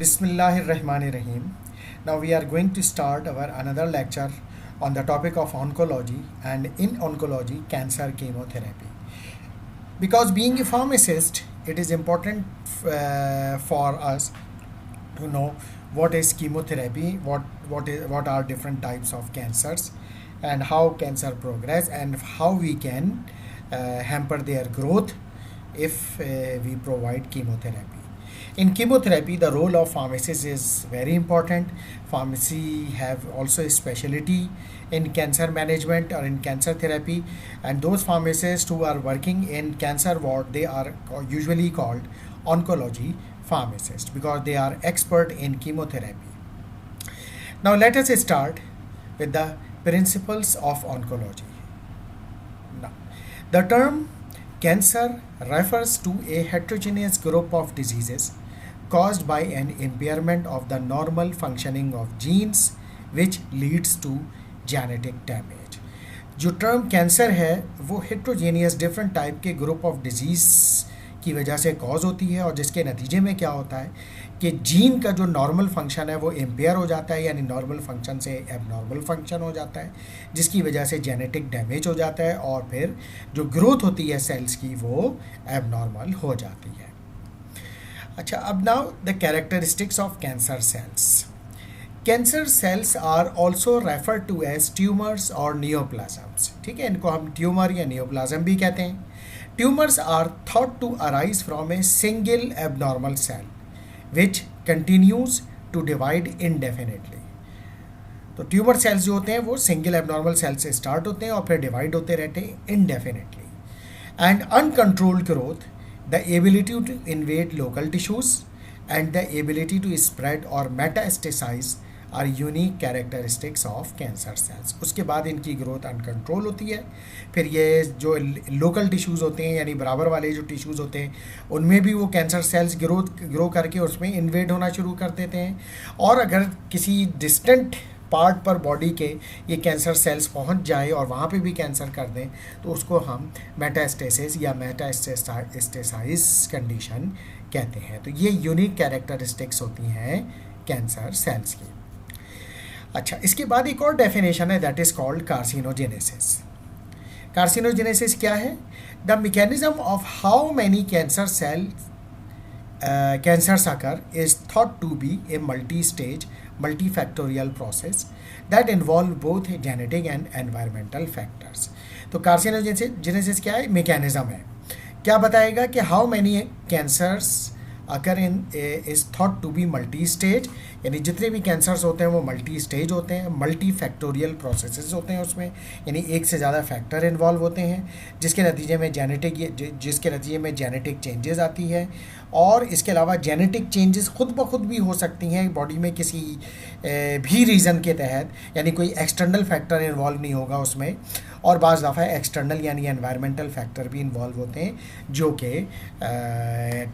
Bismillahirrahmanirrahim. Now we are going to start our another lecture on the topic of oncology, and in oncology cancer chemotherapy. Because being a pharmacist, it is important for us to know what is chemotherapy, what are different types of cancers, and how cancer progress, and how we can hamper their growth if we provide chemotherapy. In chemotherapy, the role of pharmacist is very important. Pharmacy have also a specialty in cancer management or in cancer therapy, and those pharmacists who are working in cancer ward, they are usually called oncology pharmacists because they are expert in chemotherapy. Now let us start with the principles of oncology. Now, the term cancer refers to a heterogeneous group of diseases caused by an impairment of the normal functioning of genes which leads to genetic damage. जो term cancer है वो heterogeneous different type के group of disease की वजह से cause होती है, और जिसके नतीजे में क्या होता है कि जीन का जो नॉर्मल फंक्शन है वो इम्पेयर हो जाता है, यानी नॉर्मल फंक्शन से एबनॉर्मल फंक्शन हो जाता है, जिसकी वजह से जेनेटिक डैमेज हो जाता है और फिर जो ग्रोथ होती है सेल्स की वो एबनॉर्मल हो जाती है. अच्छा, अब now the characteristics of cancer cells. Cancer cells are also refer to as tumours और नियोप्लाज्म्स. ठीक है, इनको हम ट्यूमर या नियोप्लाज्म भी कहते हैं. Tumours are thought to arise from a single abnormal cell which continues to divide indefinitely. तो ट्यूमर सेल्स जो होते हैं वो सिंगल एबनॉर्मल सेल से स्टार्ट होते हैं और फिर डिवाइड होते रहते हैं indefinitely. And uncontrolled growth, the ability to invade local tissues and the ability to spread or metastasize are unique characteristics of cancer cells. उसके बाद इनकी ग्रोथ अनकंट्रोल होती है. फिर ये जो लोकल टिश्यूज़ होते हैं यानी बराबर वाले जो टिश्यूज़ होते हैं उनमें भी वो कैंसर सेल्स ग्रो करके उसमें इन्वेड होना शुरू कर देते हैं, और अगर किसी डिस्टेंट पार्ट पर बॉडी के ये कैंसर सेल्स पहुंच जाए और वहाँ पे भी कैंसर कर दें तो उसको हम मेटास्टेसिस या मेटास्टेसाइज कंडीशन कहते हैं. तो ये यूनिक कैरेक्टरिस्टिक्स होती हैं कैंसर सेल्स की. अच्छा, इसके बाद एक और डेफिनेशन है, that is called carcinogenesis. Carcinogenesis क्या है? The mechanism of how many cancer cells cancers occur is thought to be a multi-stage, multifactorial process that involve both genetic and environmental factors. तो कार्सिनोजेनेसिस क्या है? Mechanism है. क्या बताएगा कि how many cancers occur in is thought to be multi stage, यानी जितने भी कैंसर्स होते हैं वो मल्टी स्टेज होते हैं, मल्टी फैक्टोरियल प्रोसेसेस होते हैं उसमें, यानी एक से ज़्यादा फैक्टर इन्वॉल्व होते हैं जिसके नतीजे में जेनेटिक चेंजेस आती है. और इसके अलावा जेनेटिक चेंजेस खुद ब खुद भी हो सकती हैं बॉडी में किसी भी रीज़न के तहत, यानी कोई एक्सटर्नल फैक्टर इन्वॉल्व नहीं होगा उसमें, और बाज़ दफ़ा एक्सटर्नल यानी एनवायरमेंटल फैक्टर भी इन्वॉल्व होते हैं जो कि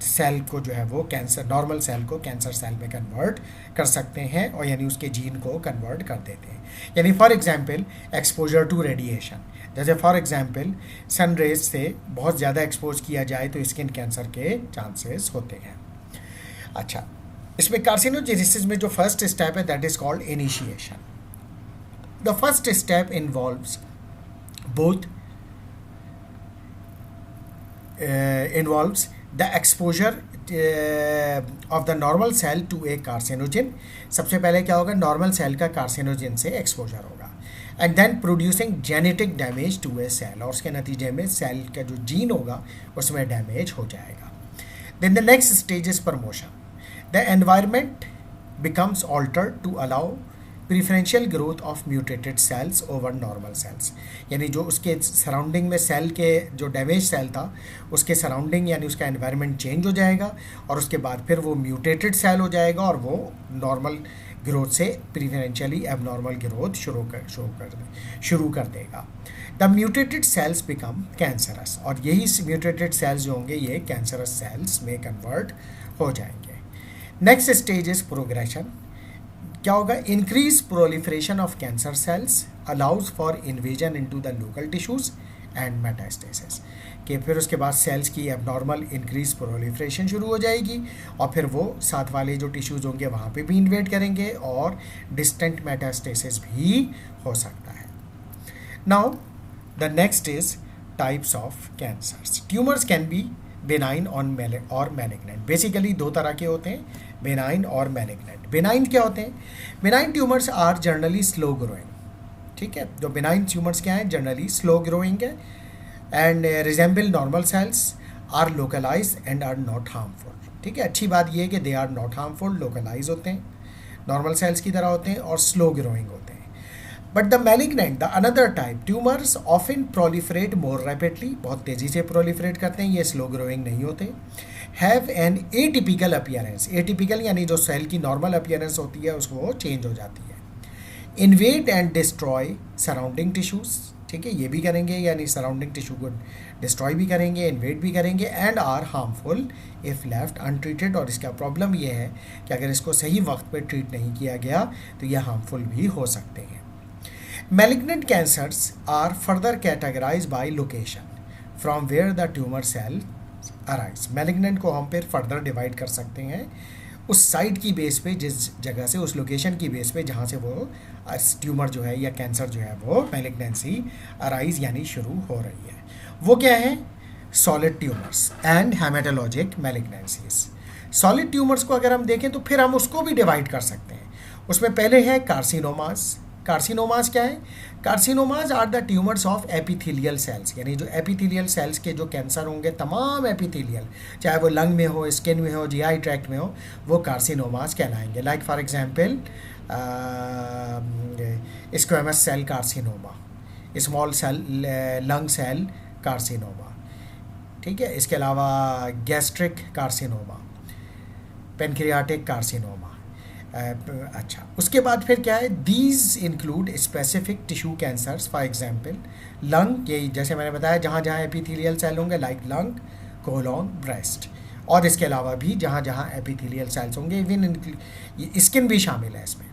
सेल को जो है वो कैंसर नॉर्मल सेल को कैंसर सेल में कन्वर्ट कर सकते हैं, और यानी उसके जीन को कन्वर्ट कर देते हैं. यानी for example exposure to radiation, जैसे फॉर एग्जांपल सन रेज से बहुत ज़्यादा एक्सपोज किया जाए तो स्किन कैंसर के चांसेस होते हैं. अच्छा, इसमें कार्सिनोजेनेसिस में जो फर्स्ट स्टेप है that is called initiation. The first step involves both involves the exposure of the normal cell to a carcinogen. सबसे पहले क्या होगा? नॉर्मल सेल का कार्सिनोजन से एक्सपोजर होगा, and then producing genetic damage to a cell, और उसके नतीजे में सेल का जो जीन होगा उसमें डैमेज हो जाएगा. Then the next stage is promotion. The environment becomes altered to allow preferential growth of mutated cells over normal cells, यानी जो उसके सराउंडिंग में सेल के जो डैमेज सेल था उसके सराउंडिंग यानी उसका एनवायरनमेंट चेंज हो जाएगा, और उसके बाद फिर वो म्यूटेटेड सेल हो जाएगा और वो नॉर्मल ग्रोथ से प्रीफरेंशियली एबनॉर्मल ग्रोथ शुरू कर देगा. The mutated sales become cancerous, और यही म्यूटेटेड सेल्स जो होंगे ये कैंसरस सेल्स में कन्वर्ट हो जाएंगे. Next stage is progression. क्या होगा? Increase proliferation of cancer sales allows for invasion into the local tissues and metastasis, कि फिर उसके बाद सेल्स की एबनॉर्मल इंक्रीज प्रोलिफरेशन शुरू हो जाएगी और फिर वो साथ वाले जो टिश्यूज़ होंगे वहाँ पे भी इन्वेड करेंगे और डिस्टेंट मेटास्टेसिस भी हो सकता है. Now the next is types of cancers. Tumours can be benign और मैलिग्नेंट. बेसिकली दो तरह के होते हैं, बेनाइन और मैलिग्नेंट. बेनाइन क्या होते हैं? Benign tumours are generally slow growing. ठीक है, जो बेनाइन ट्यूमर्स क्या हैं, जनरली स्लो ग्रोइंग है and resemble normal cells, are localise and are not harmful. ठीक है, अच्छी बात यह है कि they are not harmful, localise होते हैं, नॉर्मल सेल्स की तरह होते हैं और स्लो ग्रोइंग होते हैं. But the malignant, the another type, tumours often proliferate more rapidly, बहुत तेज़ी से प्रोलिफरेट करते हैं, ये स्लो ग्रोइंग नहीं होते. Have an atypical appearance. Atypical यानी जो सेल की नॉर्मल अपीयरेंस होती है उसको वो चेंज हो जाती है. Invade and destroy surrounding tissues. ठीक है, ये भी करेंगे, यानी सराउंडिंग टिश्यू को डिस्ट्रॉय भी करेंगे, इन्वेड भी करेंगे and are harmful if left untreated. और इसका प्रॉब्लम ये है कि अगर इसको सही वक्त पे ट्रीट नहीं किया गया तो ये हार्मफुल भी हो सकते हैं. Malignant cancers are further categorized by location from where the tumor cell arise. Malignant को हम फिर फर्दर डिवाइड कर सकते हैं उस साइट की बेस पे, जिस जगह से, उस लोकेशन की बेस पे जहाँ से वो ट्यूमर जो है या कैंसर जो है वो मैलिग्नेंसी अराइज यानी शुरू हो रही है. वो क्या है? Solid tumours and haematologic malignancies. Solid tumours को अगर हम देखें तो फिर हम उसको भी डिवाइड कर सकते हैं. उसमें पहले है कार्सिनोमास. कार्सिनोमास क्या है? Carcinomas are the tumours of epithelial cells, यानी जो एपिथेलियल सेल्स के जो कैंसर होंगे, तमाम एपिथेलियल, चाहे वो लंग में हो, स्किन में हो, जीआई ट्रैक्ट में हो, वो कार्सिनोमास कहलाएंगे. Like for example squamous cell carcinoma, small cell lung cell carcinoma. ठीक है, इसके अलावा गैस्ट्रिक कार्सिनोमा, पेनक्रियाटिक कार्सिनोमा. अच्छा, उसके बाद फिर क्या है? These include specific tissue cancers. For example lung, ये जैसे मैंने बताया जहाँ जहाँ एपिथेलियल सेल होंगे, लाइक लंग, कोलोन, ब्रेस्ट. और इसके अलावा भी जहाँ जहाँ एपिथेलियल सेल्स होंगे, इवन स्किन भी शामिल है इसमें.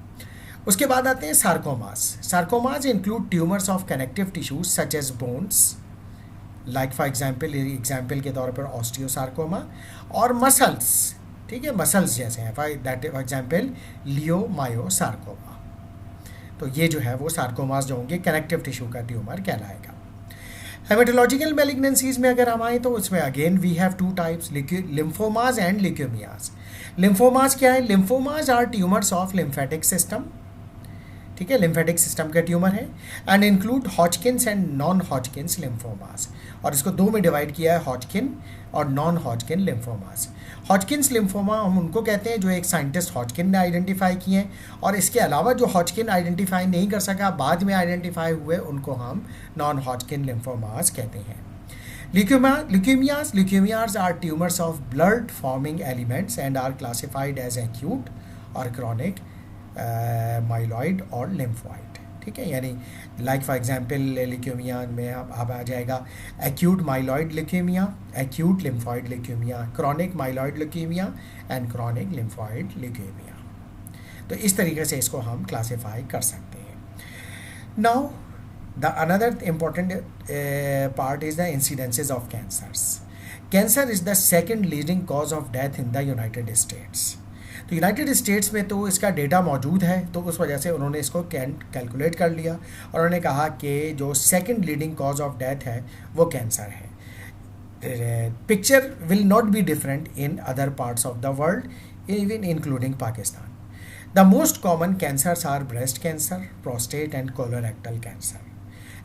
उसके बाद आते हैं sarcomas. Sarcomas include tumours of connective tissues such as bones, like for example के तौर पर ऑस्टियोसार्कोमा, और मसल्स. ठीक है, मसल्स जैसे हैं, फॉर एग्जाम्पल लियोमायोसार्कोमा. तो ये जो है वो सार्कोमास जो होंगे कनेक्टिव टिश्यू का ट्यूमर कहलाएगा. हेमेटोलॉजिकल मैलिग्नेंसीज में अगर हम आए तो उसमें again we have two types, lymphomas and leukaemias. Lymphomas क्या है? Lymphomas are tumours of lymphatic system. ठीक है, लिम्फेटिक सिस्टम का ट्यूमर है and include Hodgkin's and non Hodgkin's lymphomas. और इसको दो में डिवाइड किया है, हॉजकिन और non Hodgkin lymphomas. Hodgkin's lymphoma हम उनको कहते हैं जो एक साइंटिस्ट हॉजकिन ने आइडेंटिफाई किए हैं, और इसके अलावा जो हॉजकिन आइडेंटिफाई नहीं कर सका, बाद में आइडेंटिफाई हुए, उनको हम नॉन हॉजकिन लिम्फोमास कहते हैं. Leukemias are tumors of blood forming elements and are classified as acute or chronic myeloid और लिम्फोइड. ठीक है, यानी लाइक फॉर एग्जांपल ल्यूकेमिया में अब आ जाएगा acute myeloid leukaemia, acute lymphoid leukaemia, chronic myeloid leukaemia and chronic lymphoid leukaemia. तो इस तरीके से इसको हम क्लासीफाई कर सकते हैं. Now the another important part is the incidences of cancers. Cancer is the second leading cause of death in the United states. तो यूनाइटेड स्टेट्स में तो इसका डेटा मौजूद है, तो उस वजह से उन्होंने इसको कैलकुलेट कर लिया और उन्होंने कहा कि जो second leading cause of death है वो कैंसर है. Picture will not be different in other parts of the world, even including Pakistan. The most common cancers are breast cancer, prostate and colorectal cancer.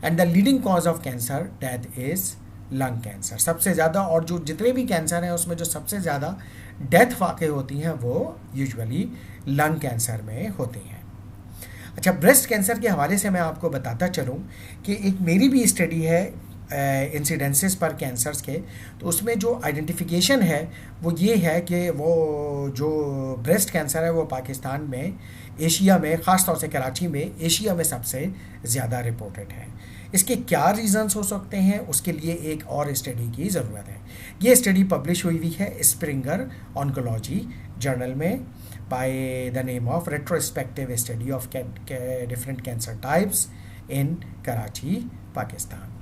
And the leading cause of cancer death is lung cancer. सबसे ज़्यादा, और जो जितने भी cancer हैं उसमें जो सबसे ज़्यादा डेथ वाक़ई होती हैं वो यूजुअली लंग कैंसर में होती हैं. अच्छा, ब्रेस्ट कैंसर के हवाले से मैं आपको बताता चलूँ कि एक मेरी भी स्टडी है इंसिडेंसेस पर कैंसर्स के, तो उसमें जो आइडेंटिफिकेशन है वो ये है कि वो जो ब्रेस्ट कैंसर है वो पाकिस्तान में, एशिया में, ख़ास तौर से कराची में, एशिया में सबसे ज़्यादा रिपोर्टेड है. इसके क्या रीज़न्स हो सकते हैं, उसके लिए एक और स्टडी की ज़रूरत है. ये स्टडी पब्लिश हुई हुई है स्प्रिंगर ऑन्कोलॉजी जर्नल में by the name of retrospective study of different cancer types in Karachi, Pakistan.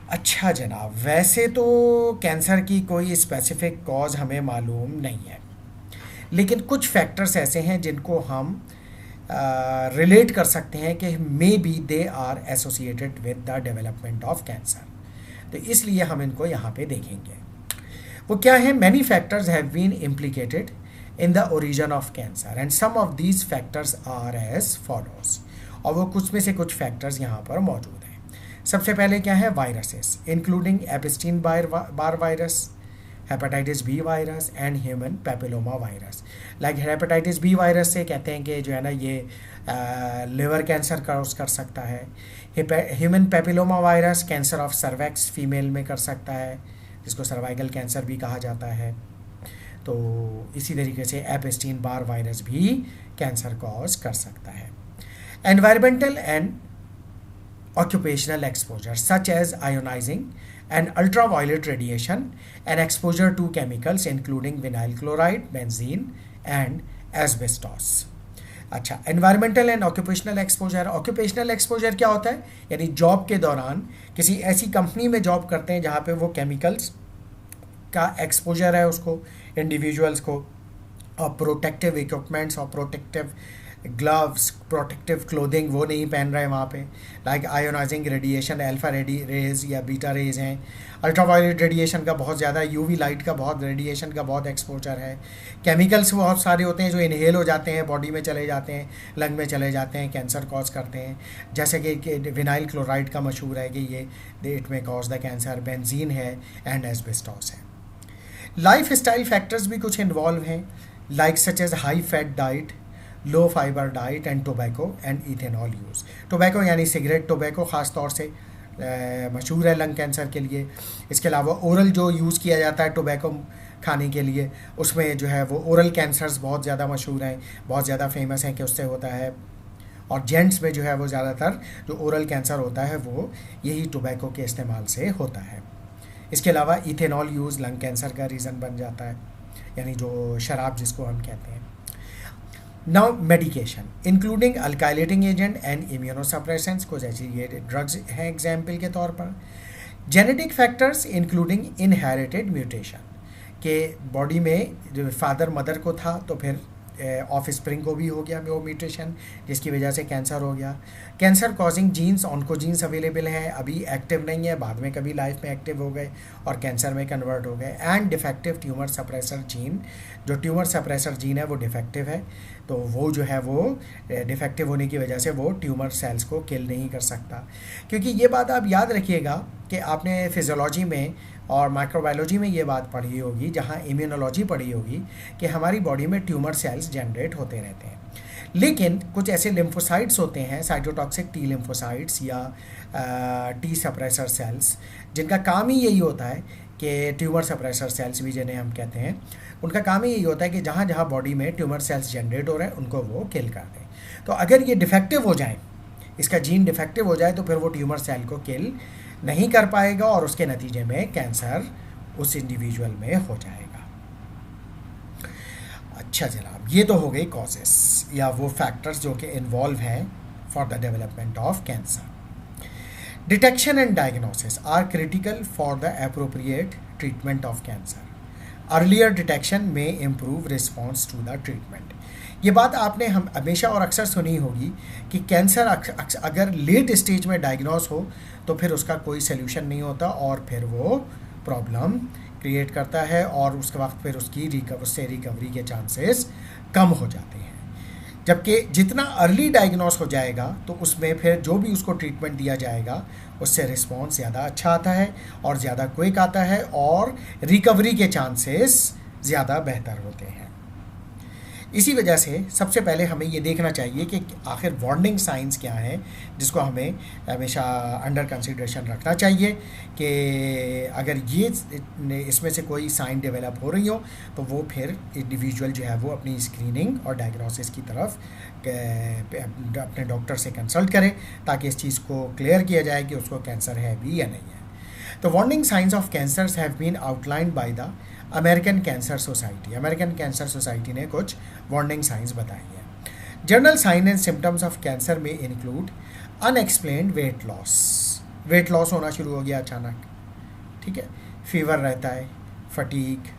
अच्छा जनाब, वैसे तो कैंसर की कोई स्पेसिफिक कॉज हमें मालूम नहीं है, लेकिन कुछ फैक्टर्स ऐसे हैं जिनको हम रिलेट कर सकते हैं कि maybe they are associated with the development of cancer. तो इसलिए हम इनको यहाँ पे देखेंगे। वो क्या है? Many factors have been implicated in the origin of cancer and some of these factors are as follows. और वो कुछ में से कुछ फैक्टर्स यहाँ पर मौजूद हैं। सबसे पहले क्या है? Viruses including Epstein Barr virus, hepatitis B virus and human papilloma virus. Like hepatitis B virus से कहते हैं कि जो है ना ये लिवर कैंसर कॉज कर सकता है। Human papilloma virus cancer of cervix female में कर सकता है, जिसको सर्वाइकल कैंसर भी कहा जाता है। तो इसी तरीके से एपिस्टीन बार वायरस भी कैंसर कॉज कर सकता है। Environmental and occupational exposure such as ionizing and ultraviolet radiation and exposure to chemicals including vinyl chloride, benzene and asbestos। अच्छा, environmental and occupational exposure. Occupational exposure क्या होता है? यानी जॉब के दौरान किसी ऐसी कंपनी में जॉब करते हैं जहाँ पे वो केमिकल्स का एक्सपोजर है उसको, इंडिविजुअल्स को, और प्रोटेक्टिव इक्विपमेंट्स और प्रोटेक्टिव ग्लव्स, प्रोटेक्टिव क्लोथिंग वो नहीं पहन रहे वहाँ पे। Like ionising radiation, alpha rays या बीटा रेज हैं। अल्ट्रावायलेट रेडिएशन का बहुत ज़्यादा, यूवी लाइट का बहुत, रेडिएशन का बहुत एक्सपोजर है। केमिकल्स बहुत सारे होते हैं जो इनहेल हो जाते हैं, बॉडी में चले जाते हैं, लंग में चले जाते हैं, कैंसर कॉज करते हैं। जैसे कि विनाइल क्लोराइड का मशहूर है कि ये इट में कॉज द कैंसर। बेंजीन है एंड एस्बेस्टॉस है। लाइफ स्टाइल फैक्टर्स भी कुछ इन्वॉल्व हैं, like such as high fat diet, low fibre diet and tobacco and ethanol use. Tobacco यानी सिगरेट, टोबैको ख़ास तौर से मशहूर है लंग कैंसर के लिए। इसके अलावा ओरल जो यूज़ किया जाता है टोबैको खाने के लिए, उसमें जो है वो ओरल कैंसर्स बहुत ज़्यादा मशहूर हैं, बहुत ज़्यादा फेमस हैं कि उससे होता है। और जेंट्स में जो है वो ज़्यादातर जो ओरल कैंसर होता है वो यही टोबैको के इस्तेमाल से होता है। इसके अलावा इथेनॉल यूज़ लंग कैंसर का रीज़न बन जाता है, यानी जो शराब जिसको हम कहते हैं। Now medication including alkylating agent and immunosuppressants, कुछ ऐसी ये ड्रग्स हैं एग्जाम्पल के तौर पर। Genetic factors including inherited mutation, के बॉडी में जो फादर मदर को था तो फिर ऑफ स्प्रिंग को भी हो गया वो म्यूटेशन, जिसकी वजह से कैंसर हो गया। Cancer causing genes, oncogenes available हैं, अभी एक्टिव नहीं है, बाद में कभी लाइफ में एक्टिव हो गए और कैंसर में कन्वर्ट हो गए। And defective tumour suppressor gene, जो ट्यूमर सप्रेसर जीन है वो डिफेक्टिव है, तो वो जो है वो डिफेक्टिव होने की वजह से वो ट्यूमर सेल्स को किल नहीं कर सकता। क्योंकि ये बात आप याद रखिएगा कि आपने फिजियोलॉजी में और माइक्रोबायोलॉजी में ये बात पढ़ी होगी, जहाँ इम्यूनोलॉजी पढ़ी होगी, कि हमारी बॉडी में ट्यूमर सेल्स जनरेट होते रहते हैं। लेकिन कुछ ऐसे लिम्फोसाइट्स होते हैं, साइटोटॉक्सिक टी लिम्फोसाइट्स या टी सप्रेसर सेल्स, जिनका काम ही यही होता है कि ट्यूमर सप्रेसर सेल्स भी जिन्हें हम कहते हैं, उनका काम ही यही होता है कि जहाँ जहाँ बॉडी में ट्यूमर सेल्स जनरेट हो रहे हैं उनको वो किल कर दें। तो अगर ये डिफेक्टिव हो जाए, इसका जीन डिफेक्टिव हो जाए, तो फिर वो ट्यूमर सेल को किल नहीं कर पाएगा और उसके नतीजे में कैंसर उस इंडिविजुअल में हो जाएगा। अच्छा जनाब, ये तो हो गई कॉजेस या वो फैक्टर्स जो कि इन्वॉल्व हैं for the development of cancer. Detection and diagnosis are critical for the appropriate treatment of cancer. Earlier detection में improve response to the treatment. ये बात आपने हम हमेशा और अक्सर सुनी होगी कि कैंसर अगर लेट स्टेज में डायग्नोस हो तो फिर उसका कोई सल्यूशन नहीं होता और फिर वो प्रॉब्लम क्रिएट करता है और उसके वक्त फिर उसकी रिकवरी के चांसेस कम हो जाते हैं। जबकि जितना अर्ली डायग्नोस हो जाएगा तो उसमें फिर जो भी उसको ट्रीटमेंट दिया जाएगा उससे रिस्पॉन्स ज़्यादा अच्छा आता है और ज़्यादा क्विक आता है और रिकवरी के चांसेस ज़्यादा बेहतर होते हैं। इसी वजह से सबसे पहले हमें ये देखना चाहिए कि आखिर वार्निंग साइंस क्या हैं, जिसको हमें हमेशा अंडर कंसिडरेशन रखना चाहिए कि अगर ये इसमें से कोई साइन डेवलप हो रही हो तो वो फिर इंडिविजुअल जो है वो अपनी स्क्रीनिंग और डायग्नोसिस की तरफ अपने डॉक्टर से कंसल्ट करें ताकि इस चीज़ को क्लियर किया जाए कि उसको कैंसर है भी या नहीं है। तो warning signs of cancers have been outlined by the American Cancer Society. American Cancer Society ने कुछ वार्निंग साइंस बताई है। General sign and symptoms of cancer में include unexplained weight loss, weight loss होना शुरू हो गया अचानक, ठीक है, फीवर रहता है, फटीग,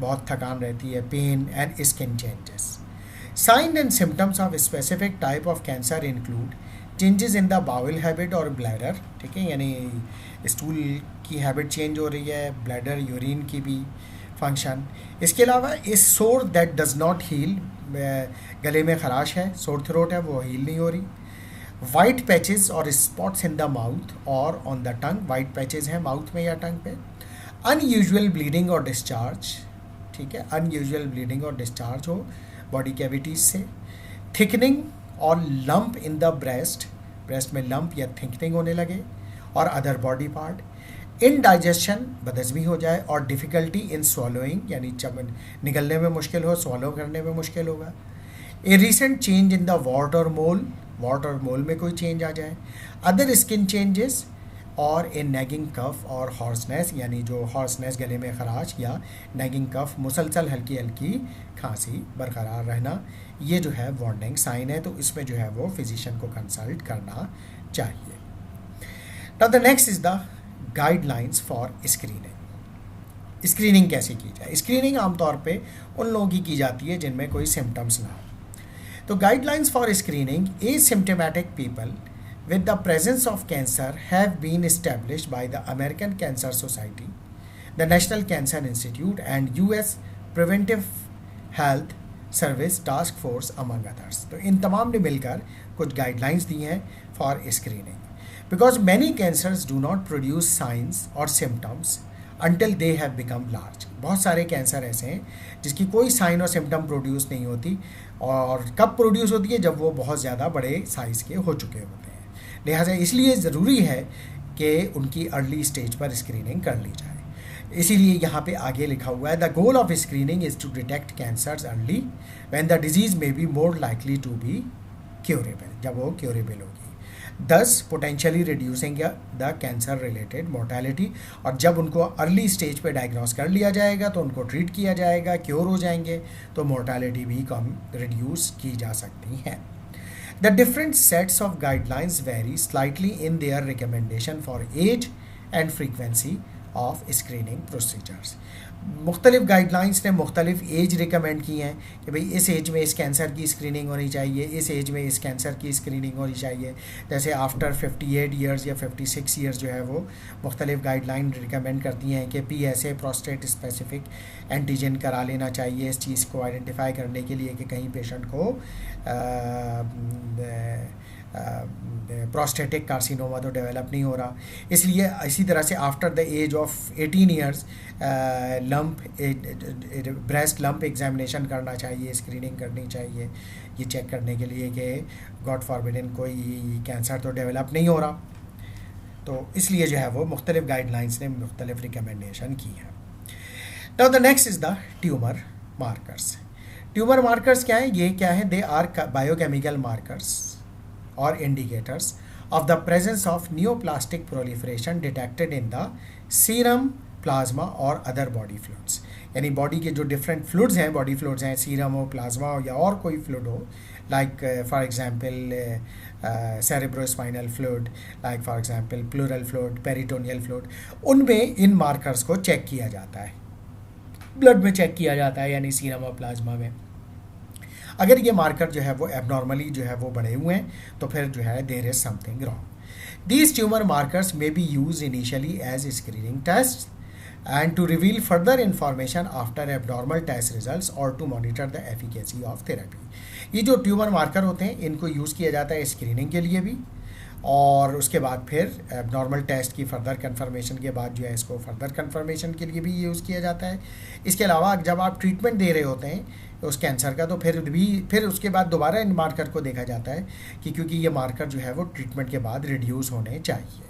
बहुत थकान रहती है, pain and skin changes. Sign and symptoms of specific type of cancer include changes in the bowel habit और ब्लैडर, ठीक है, यानी स्टूल की हैबिट चेंज हो रही है, ब्लैडर यूरिन की भी फंक्शन. इसके अलावा इस सोर दैट डज नॉट हील, गले में खराश है, सोर थ्रोट है, वो हील नहीं हो रही. वाइट पैचेस और स्पॉट्स इन द माउथ और on the tongue, white patches हैं माउथ में या टंग पे. अनयूजुअल ब्लीडिंग और डिस्चार्ज, ठीक है, अनयूजुअल ब्लीडिंग और डिस्चार्ज हो बॉडी कैविटीज से. थिकनिंग और lump in the breast, breast में लंप या थिकनिंग होने लगे और अदर बॉडी पार्ट. इनडाइजेशन, बदहजमी हो जाए, और डिफ़िकल्टी इन स्वॉलोइंग, यानी चमन निगलने में मुश्किल हो, स्वॉलो करने में मुश्किल होगा. ए recent change in the what और मोल, वॉट और मोल में कोई चेंज आ जाए. अदर स्किन चेंजेस और ए नेगिंग कफ और हॉर्सनेस, यानी जो हॉर्सनेस, गले में खराश, या नेगिंग कफ, मुसलसल हल्की हल्की खांसी बरकरार रहना, ये जो है वार्निंग साइन है. तो इसमें जो है वो फिजिशियन को कंसल्ट करना चाहिए. Now the next is the guidelines for screening. Screening कैसे की जाए? स्क्रीनिंग आमतौर पे उन लोगों की जाती है जिनमें कोई सिम्टम्स ना हो. तो guidelines for screening, asymptomatic people with the presence of cancer have been established by the American Cancer Society, the National Cancer Institute and US Preventive Health Service Task Force among others. तो इन तमाम ने मिलकर कुछ guidelines दी हैं for screening. Because many cancers do not produce science और symptoms until they have become large. बहुत सारे cancer ऐसे हैं जिसकी कोई साइन और सिम्टम प्रोड्यूस नहीं होती, और कब प्रोड्यूस होती है? जब वो बहुत ज़्यादा बड़े साइज़ के हो चुके होते हैं. लिहाजा इसलिए ज़रूरी है कि उनकी अर्ली स्टेज पर स्क्रीनिंग कर ली जाए. इसीलिए यहाँ पे आगे लिखा हुआ है, the goal of screening is to detect cancers early when the disease may be more likely to be curable, जब वो क्योरेबल होगी. Thus potentially reducing the cancer related mortality, और जब उनको अर्ली स्टेज पे डायग्नोस कर लिया जाएगा तो उनको ट्रीट किया जाएगा, क्योर हो जाएंगे, तो मोर्टेलिटी भी कम रिड्यूस की जा सकती है. The different sets of guidelines vary slightly in their recommendation for age and frequency of screening procedures. मुख्तलिफ गाइडलाइंस ने मुख्तलिफ एज रिकमेंड की हैं कि भाई इस एज में इस कैंसर की स्क्रीनिंग होनी चाहिए, इस एज में इस कैंसर की स्क्रीनिंग होनी चाहिए. जैसे आफ्टर 58 ईयर्स या 56 ईयर्स जो है वो मुख्तलिफ गाइडलाइन रिकमेंड करती हैं कि PSA प्रोस्टेट स्पेसिफिक एंटीजन करा लेना चाहिए इस चीज़ को आइडेंटिफाई करने के लिए कि कहीं पेशेंट को प्रोस्टेटिक कार्सिनोमा तो डेवलप नहीं हो रहा. इसलिए इसी तरह से after the age of 18 years lump, breast lump examination करना चाहिए, स्क्रीनिंग करनी चाहिए, ये चेक करने के लिए कि गॉड फॉरबिडन कोई कैंसर तो डेवलप नहीं हो रहा. तो इसलिए जो है वो मुख्तलिफ गाइडलाइंस ने मुख्तलिफ रिकमेंडेशन की है. Now the next is the tumour markers. Tumour markers क्या है? ये क्या है? They are biochemical markers or indicators of the presence of neoplastic proliferation detected in the serum, plasma और other body fluids. यानी बॉडी के जो डिफरेंट फ्लूइड्स हैं, बॉडी फ्लूइड्स हैं, सीरम हो, प्लाज्मा हो या और कोई फ्लूइड हो, like for example cerebrospinal fluid, like for example pleural fluid, peritoneal fluid, उनमें इन मार्कर्स को चेक किया जाता है, ब्लड में चेक किया जाता है, यानी सीरम और प्लाज्मा में. अगर ये मार्कर जो है वो एबनॉर्मली जो है वो बढ़े हुए हैं तो फिर जो है there is something wrong. These tumour markers may be use initially as screening test and to reveal further information after abnormal test results or to monitor the efficacy of therapy. ये जो ट्यूमर मार्कर होते हैं इनको use किया जाता है screening के लिए भी, और उसके बाद फिर एबनॉर्मल टेस्ट की फर्दर कन्फर्मेशन के बाद जो है इसको फर्दर कन्फर्मेशन के लिए भी यूज़ किया जाता है. इसके अलावा जब आप ट्रीटमेंट दे रहे होते हैं उस कैंसर का तो फिर उसके बाद दोबारा इन मार्कर को देखा जाता है कि क्योंकि ये मार्कर जो है वो ट्रीटमेंट के बाद रिड्यूस होने चाहिए.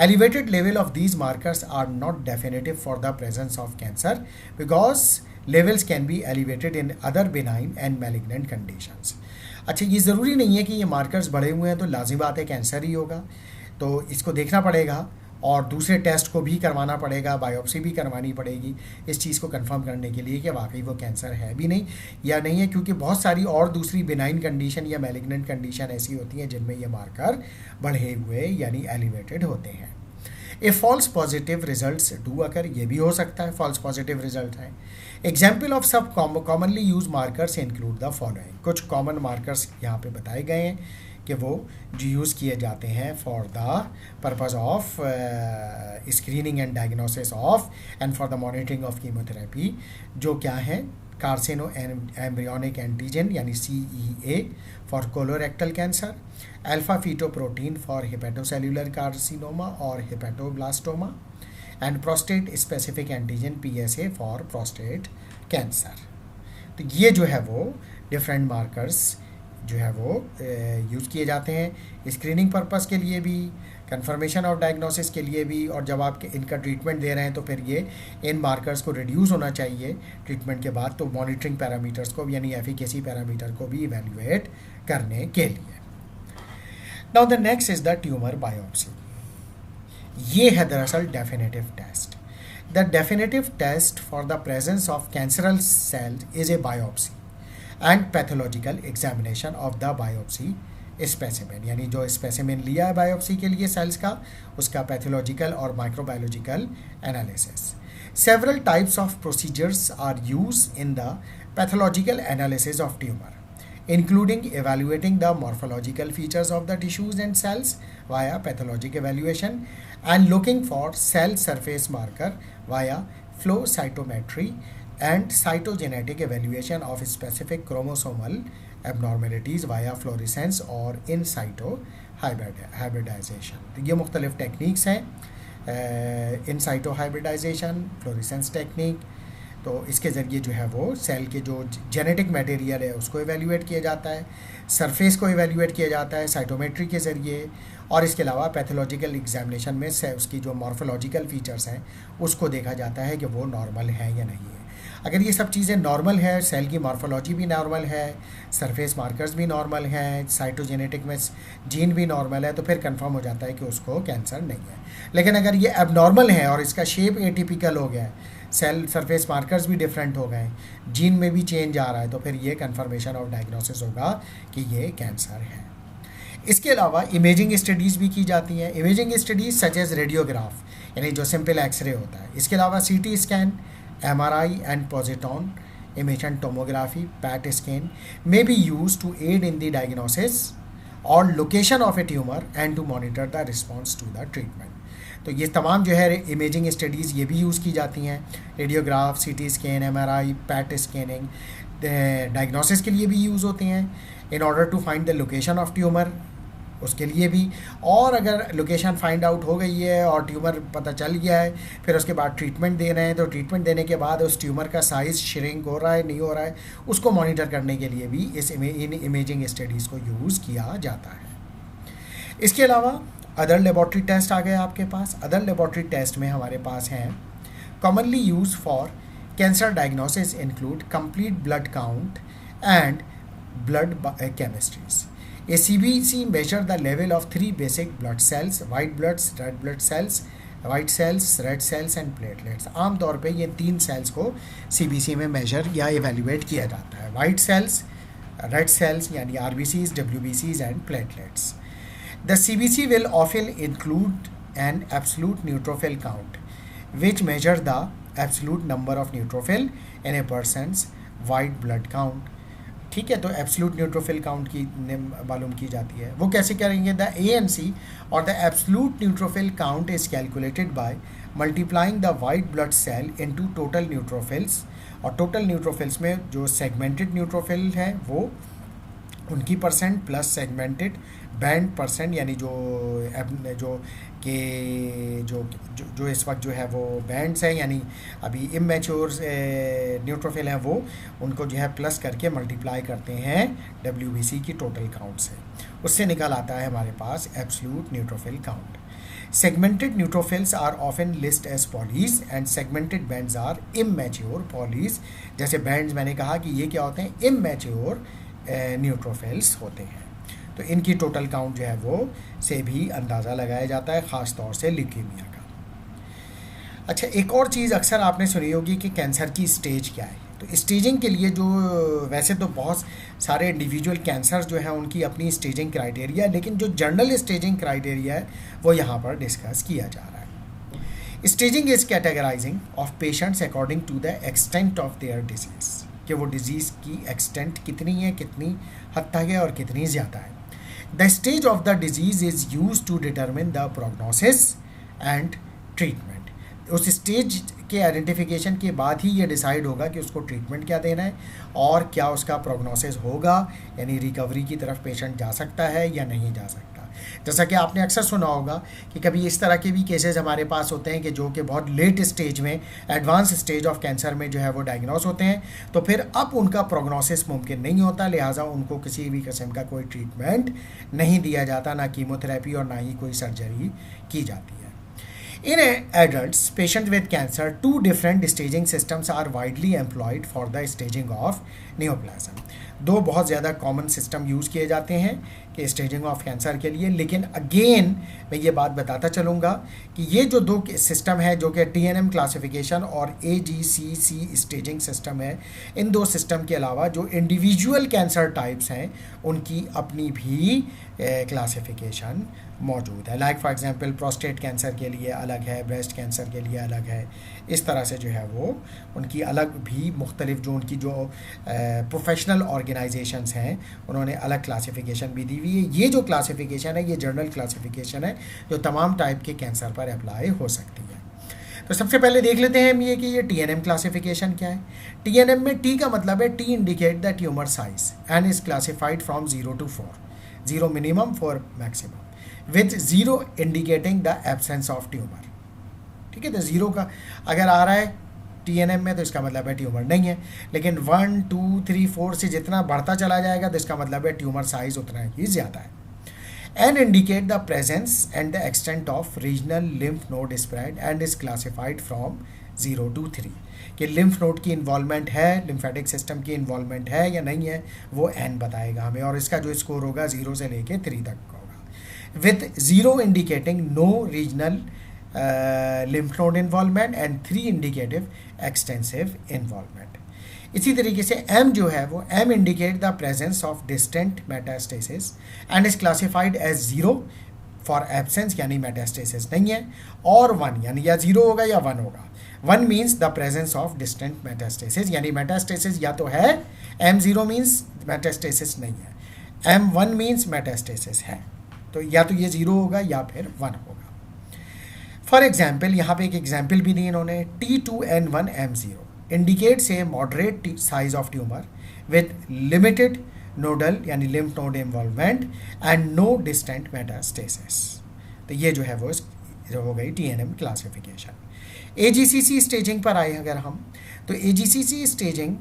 Elevated level of these markers are not definitive for the presence of cancer because levels can be elevated in other benign and malignant conditions. अच्छा, ये ज़रूरी नहीं है कि ये मार्कर्स बढ़े हुए हैं तो लाजिम बात है कैंसर ही होगा, तो इसको देखना पड़ेगा और दूसरे टेस्ट को भी करवाना पड़ेगा, बायोप्सी भी करवानी पड़ेगी इस चीज़ को कंफर्म करने के लिए कि वाकई वो कैंसर है भी नहीं या नहीं है, क्योंकि बहुत सारी और दूसरी बिनाइन कंडीशन या मैलिग्नेंट कंडीशन ऐसी होती हैं जिनमें ये मार्कर बढ़े हुए यानी एलिवेटेड होते हैं। ए फॉल्स पॉजिटिव रिजल्ट्स डू अकर, ये भी हो सकता है फॉल्स पॉजिटिव रिजल्ट है। एग्जाम्पल ऑफ सब commonly use markers include the following, कुछ कॉमन मार्कर्स यहाँ पे बताए गए हैं कि वो जो यूज़ किए जाते हैं for the purpose of screening and diagnosis of and for the monitoring of chemotherapy, जो क्या है कार्सिनो एम्ब्रियोनिक एंटीजन यानी CEA for colorectal cancer, alpha fetoprotein for hepatocellular carcinoma और hepatoblastoma and prostate specific antigen PSA for prostate cancer. तो ये जो है वो डिफरेंट मार्कर्स जो है वो यूज़ किए जाते हैं स्क्रीनिंग पर्पस के लिए भी, कंफर्मेशन ऑफ डायग्नोसिस के लिए भी, और जब आप इनका ट्रीटमेंट दे रहे हैं तो फिर ये इन मार्कर्स को रिड्यूस होना चाहिए ट्रीटमेंट के बाद, तो मॉनिटरिंग पैरामीटर्स को यानी एफिकेसी पैरामीटर को भी इवेल्युएट करने के लिए। Now the next is the tumour biopsy. ये है दरअसल definitive test. The definitive test for the presence of cancerous cells is a biopsy and pathological examination of the biopsy specimen, यानी जो स्पेसिमेन लिया है बायोप्सी के लिए सेल्स का, उसका पैथोलॉजिकल और microbiological analysis. Several types of procedures are use in the pathological analysis of tumour, including evaluating the morphological features of the tissues and cells via pathologic evaluation and looking for cell surface marker via flow cytometry and cytogenetic evaluation of specific chromosomal abnormalities via fluorescence or in situ hybridization। तो ये मुख्तलिफ techniques हैं, इन cyto hybridisation, fluorescence technique, तो इसके ज़रिए जो है वो सेल के जो जेनेटिक मटेरियल है उसको एवेल्यूएट किया जाता है, सरफेस को एवेल्यूएट किया जाता है साइटोमेट्री के ज़रिए, और इसके अलावा पैथोलॉजिकल एग्जामिनेशन में से उसकी जो मॉर्फोलॉजिकल फ़ीचर्स हैं उसको देखा जाता है कि वो नॉर्मल है या नहीं है। अगर ये सब चीज़ें नॉर्मल है, सेल की मॉर्फोलॉजी भी नॉर्मल है, सरफेस मार्कर्स भी नॉर्मल हैं, साइटोजेनेटिक में जीन भी नॉर्मल है, तो फिर कंफर्म हो जाता है कि उसको कैंसर नहीं है। लेकिन अगर ये एबनॉर्मल है और इसका शेप एटिपिकल हो गया है, सेल सरफेस मार्कर्स भी डिफरेंट हो गए, जीन में भी चेंज आ रहा है, तो फिर ये कंफर्मेशन ऑफ डायग्नोसिस होगा कि ये कैंसर है। इसके अलावा इमेजिंग स्टडीज़ भी की जाती हैं, imaging studies such as radiograph यानी जो सिंपल एक्सरे होता है। इसके अलावा CT scan, MRI and positron emission tomography, PET scan may be used to aid in the diagnosis or location of a tumor and to monitor the response to the treatment। तो ये तमाम जो है imaging studies ये भी use की जाती हैं, radiograph, CT scan, MRI, PET scanning diagnosis के लिए भी यूज़ होती हैं, in order to find the location of tumour उसके लिए भी, और अगर लोकेशन फाइंड आउट हो गई है और ट्यूमर पता चल गया है फिर उसके बाद ट्रीटमेंट दे रहे हैं, तो ट्रीटमेंट देने के बाद उस ट्यूमर का साइज़ श्रिंक हो रहा है नहीं हो रहा है उसको मॉनिटर करने के लिए भी इन इमेजिंग स्टडीज़ को यूज़ किया जाता है। इसके अलावा अदर लेबॉर्ट्री टेस्ट आ गए आपके पास। अदर लेबॉर्ट्री टेस्ट में हमारे पास हैं commonly use for cancer diagnosis include complete blood count and blood chemistries. A CBC measure the level of 3 basic blood cells, white bloods, red blood cells, white cells, red cells and platelets। आमतौर पे ये 3 sales को CBC में major या evaluate किया जाता है, white cells, red cells यानी RBCs, WBCs and platelets. The CBC will often include an absolute neutrophil count, which measure the absolute number of neutrophil in a person's white blood count। ठीक है, तो absolute neutrophil count की मालूम की जाती है। वो कैसे करेंगे? द ANC और the absolute neutrophil count is calculated by multiplying the white blood cell into total neutrophils, और टोटल न्यूट्रोफिल्स में जो सेगमेंटेड न्यूट्रोफिल हैं वो उनकी percent plus segmented band percent, यानी जो इस वक्त जो है वो बैंड्स हैं यानी अभी इमेच्योर न्यूट्रोफिल हैं, वो उनको जो है प्लस करके मल्टीप्लाई करते हैं WBC की टोटल काउंट से, उससे निकल आता है हमारे पास absolute neutrophil count. Segmented neutrophils are often list as polys and segmented bands are immature polys. जैसे बैंड्स मैंने कहा कि ये क्या होते हैं? इमेच्योर न्यूट्रोफिल्स होते हैं। तो इनकी टोटल काउंट जो है वो से भी अंदाज़ा लगाया जाता है, ख़ास तौर से ल्यूकीमिया का। अच्छा, एक और चीज़ अक्सर आपने सुनी होगी कि कैंसर की स्टेज क्या है। तो स्टेजिंग के लिए जो, वैसे तो बहुत सारे इंडिविजुअल कैंसर जो हैं उनकी अपनी स्टेजिंग क्राइटेरिया है, लेकिन जो जनरल स्टेजिंग क्राइटेरिया है वो यहाँ पर डिस्कस किया जा रहा है। Staging is categorising of patients according to the extent of their disease, कि वो डिजीज़ की एक्सटेंट कितनी है, कितनी हद तक है और कितनी ज़्यादा है। The stage of the disease is use to determine the prognosis and treatment. उस स्टेज के आइडेंटिफिकेशन के बाद ही ये डिसाइड होगा कि उसको ट्रीटमेंट क्या देना है और क्या उसका प्रोग्नोसिस होगा, यानी रिकवरी की तरफ पेशेंट जा सकता है या नहीं जा सकता। जैसा कि आपने अक्सर सुना होगा कि कभी इस तरह के भी केसेस हमारे पास होते हैं कि जो कि बहुत लेट स्टेज में, एडवांस स्टेज ऑफ कैंसर में जो है वो डायग्नोस होते हैं, तो फिर अब उनका प्रोग्नोसिस मुमकिन नहीं होता, लिहाजा उनको किसी भी किस्म का कोई ट्रीटमेंट नहीं दिया जाता, ना कीमोथेरेपी और ना ही कोई सर्जरी की जाती है। In adults, patients with cancer, two different staging systems are widely employed for the staging of neoplasm. दो बहुत ज़्यादा कॉमन सिस्टम यूज़ किए जाते हैं कि स्टेजिंग ऑफ कैंसर के लिए, लेकिन अगेन मैं ये बात बताता चलूँगा कि ये जो दो सिस्टम है, जो कि TNM क्लासिफिकेशन और AGCC स्टेजिंग सिस्टम है, इन दो सिस्टम के अलावा जो इंडिविजुअल कैंसर टाइप्स हैं उनकी अपनी भी क्लासिफिकेशन मौजूद है। Like for example prostate cancer के लिए अलग है, ब्रेस्ट कैंसर के लिए अलग है। इस तरह से जो है वो उनकी अलग भी मुख्तलिफ, जो उनकी जो प्रोफेशनल ऑर्गेनाइजेशंस हैं उन्होंने अलग क्लासिफिकेशन भी दी हुई है। ये जो क्लासिफिकेशन है ये जनरल क्लासिफिकेशन है जो तमाम टाइप के कैंसर पर अप्लाई हो सकती है। तो सबसे पहले देख लेते हैं हम ये कि ये TNM क्लासिफिकेशन क्या है। TNM में T का मतलब है T indicate the tumour size and is classified from 0 to 4, 0 minimum 4 maximum, with 0 indicating the absence of tumour. ठीक है, तो 0 का अगर आ रहा है TNM में तो इसका मतलब है ट्यूमर नहीं है, लेकिन 1 2 3 4 से जितना बढ़ता चला जाएगा तो इसका मतलब है ट्यूमर साइज उतना ही ज़्यादा है। And indicate the presence and the extent of regional lymph node spread and is classified from 0 to 3, कि लिम्फ नोड की इन्वॉल्वमेंट है, लिम्फेटिक सिस्टम की इन्वॉल्वमेंट है या नहीं है, वो N बताएगा हमें, और इसका जो स्कोर होगा 0 से लेके 3 तक होगा, with 0 indicating no regional lymph node involvement and 3 indicative extensive involvement. इसी तरीके से M जो है वो M indicate the presence of distant metastasis and is classified as 0 for absence, यानी metastasis नहीं है, और 1 यानी या 0 होगा या 1 होगा। 1 means the presence of distant metastasis, यानी metastasis या तो है, M0 means metastasis नहीं है, M1 means metastasis है, तो या तो ये 0 होगा या फिर 1 होगा। फॉर एग्जाम्पल यहाँ पे एक एग्जाम्पल भी दी इन्होंने, T2N1M0 indicates a moderate size of tumour with limited nodal यानी lymph node involvement and no distant metastasis. तो ये जो है वो जो हो गई TNM क्लासिफिकेशन। AGCC स्टेजिंग पर आए अगर हम, तो AGCC staging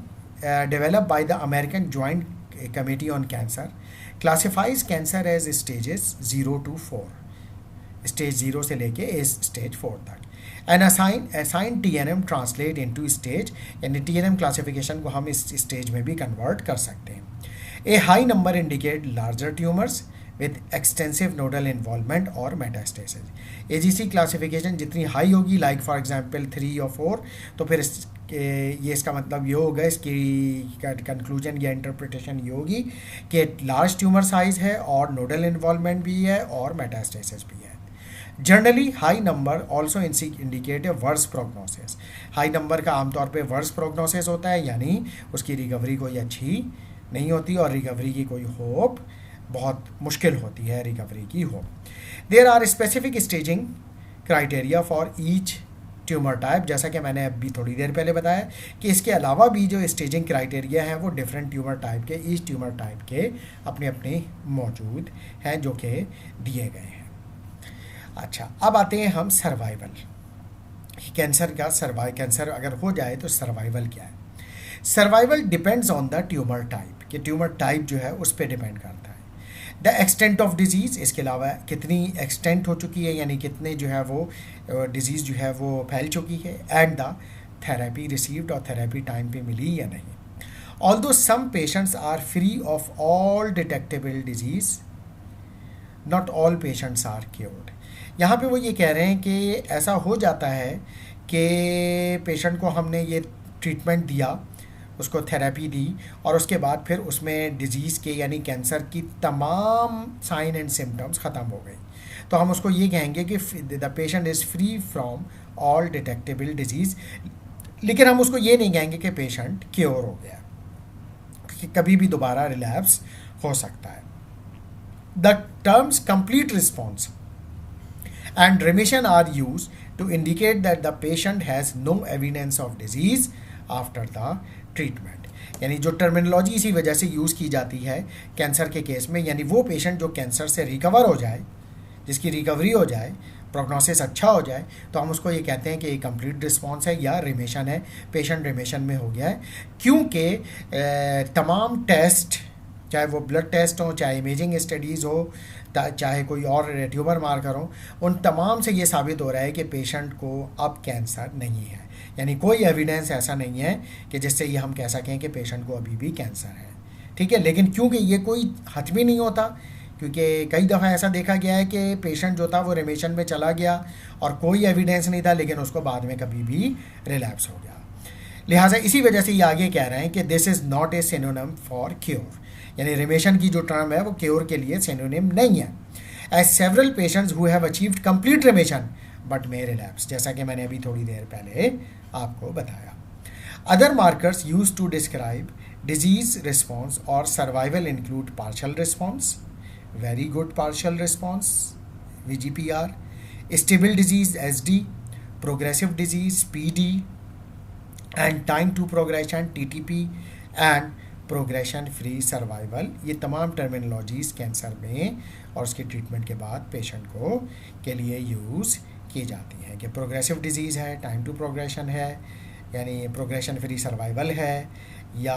develop by the American joint committee on cancer classifies cancer as stages 0 to 4, stage 0 से लेके स्टेज 4 तक, and assign TNM translate into stage, यानी TNM क्लासिफिकेशन को हम इस स्टेज में भी कन्वर्ट कर सकते हैं। A high number indicate larger tumours with extensive nodal involvement और मेटास्टेसिस। AGC क्लासिफिकेशन जितनी हाई होगी, लाइक फॉर एग्जांपल 3 और 4, तो फिर ये इसका मतलब ये होगा, इसकी कंक्लूजन या इंटरप्रिटेशन ये होगी कि लार्ज ट्यूमर साइज है और नोडल इन्वॉल्वमेंट भी है और मेटास्टेसिस भी है। Generally high number also indicate a worse prognosis. High number का आमतौर पे वर्स प्रोग्नोसिस होता है, यानी उसकी रिकवरी कोई अच्छी नहीं होती और रिकवरी की कोई होप बहुत मुश्किल होती है, रिकवरी की hope. There are specific staging criteria for each tumour type, जैसा कि मैंने अभी थोड़ी देर पहले बताया कि इसके अलावा भी जो स्टेजिंग क्राइटेरिया हैं वो डिफरेंट ट्यूमर टाइप के, ईच ट्यूमर टाइप के अपने अपने मौजूद हैं जो कि दिए गए हैं। अच्छा, अब आते हैं हम सर्वाइवल। कैंसर का कैंसर अगर हो जाए तो सर्वाइवल क्या है। Survival depends on the tumour type, कि ट्यूमर टाइप जो है उस पर डिपेंड करता है। द एक्सटेंट ऑफ डिजीज़, इसके अलावा कितनी एक्सटेंट हो चुकी है, यानी कितने जो है वो डिजीज़ जो है वो फैल चुकी है, एंड द थेरेपी रिसीव्ड, और थेरेपी टाइम पे मिली या नहीं। Although some patients are free of all detectable disease, not all patients are cured. यहाँ पे वो ये कह रहे हैं कि ऐसा हो जाता है कि पेशेंट को हमने ये ट्रीटमेंट दिया, उसको थेरेपी दी, और उसके बाद फिर उसमें डिजीज़ के यानी कैंसर की तमाम साइन एंड सिम्टम्स ख़त्म हो गई, तो हम उसको ये कहेंगे कि the patient is free from all detectable disease. लेकिन हम उसको ये नहीं कहेंगे कि पेशेंट क्योर हो गया, कि कभी भी दोबारा रिलैप्स हो सकता है। The terms complete response and remission are used to indicate that the patient has no evidence of disease after the treatment। यानी जो टर्मिनोलॉजी इसी वजह से यूज़ की जाती है कैंसर के केस में, यानी वो पेशेंट जो कैंसर से रिकवर हो जाए, जिसकी रिकवरी हो जाए, प्रोग्नोसिस अच्छा हो जाए, तो हम उसको ये कहते हैं कि ये कंप्लीट रिस्पॉन्स है या रिमिशन है, पेशेंट रिमिशन में हो गया है। क्योंकि तमाम टेस्ट, चाहे वो ब्लड टेस्ट हो, चाहे इमेजिंग स्टडीज़ हो, चाहे कोई और ट्यूमर मार्कर हो, उन तमाम से ये साबित हो रहा है कि पेशेंट को अब कैंसर नहीं है। यानी कोई एविडेंस ऐसा नहीं है कि जिससे ये हम कह सकें कि पेशेंट को अभी भी कैंसर है, ठीक है। लेकिन क्योंकि ये कोई हतमी नहीं होता, क्योंकि कई दफ़ा ऐसा देखा गया है कि पेशेंट जो था वो रिमिशन में चला गया और कोई एविडेंस नहीं था, लेकिन उसको बाद में कभी भी रिलैप्स हो गया। लिहाजा इसी वजह से ये आगे कह रहे हैं कि this is not a synonym for cure, यानी रिमिशन की जो टर्म है वो क्योर के लिए सिनोनिम नहीं है। As several patients who have achieved complete remission but may relapse, जैसा कि मैंने अभी थोड़ी देर पहले आपको बताया। Other markers use to describe disease response और survival include partial response, very good partial response VGPR, stable disease SD, progressive disease PD, and time to progression TTP, and progression free survival. ये तमाम terminologies cancer में और उसके treatment के बाद patient को के लिए यूज़ की जाती हैं कि प्रोग्रेसिव डिजीज़ है, टाइम टू प्रोग्रेशन है, यानी प्रोग्रेशन फ्री सर्वाइवल है, या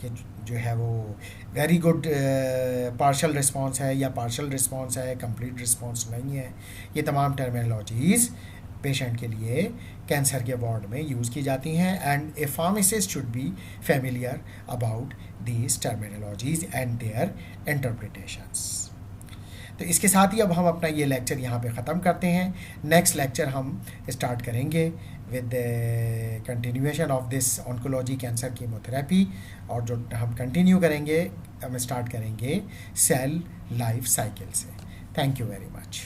कि जो है वो वेरी गुड पार्शल रिस्पॉन्स है या पार्शल रिस्पॉन्स है, कंप्लीट रिस्पॉन्स नहीं है। ये तमाम टर्मिनोलॉजीज़ पेशेंट के लिए कैंसर के वार्ड में यूज़ की जाती हैं, and a pharmacist should be familiar about these terminologies and their interpretations. तो इसके साथ ही अब हम अपना ये लेक्चर यहाँ पे ख़त्म करते हैं। नेक्स्ट लेक्चर हम स्टार्ट करेंगे with continuation of this oncology cancer chemotherapy, और जो हम कंटिन्यू करेंगे, हम स्टार्ट करेंगे सेल लाइफ साइकिल से। Thank you very much.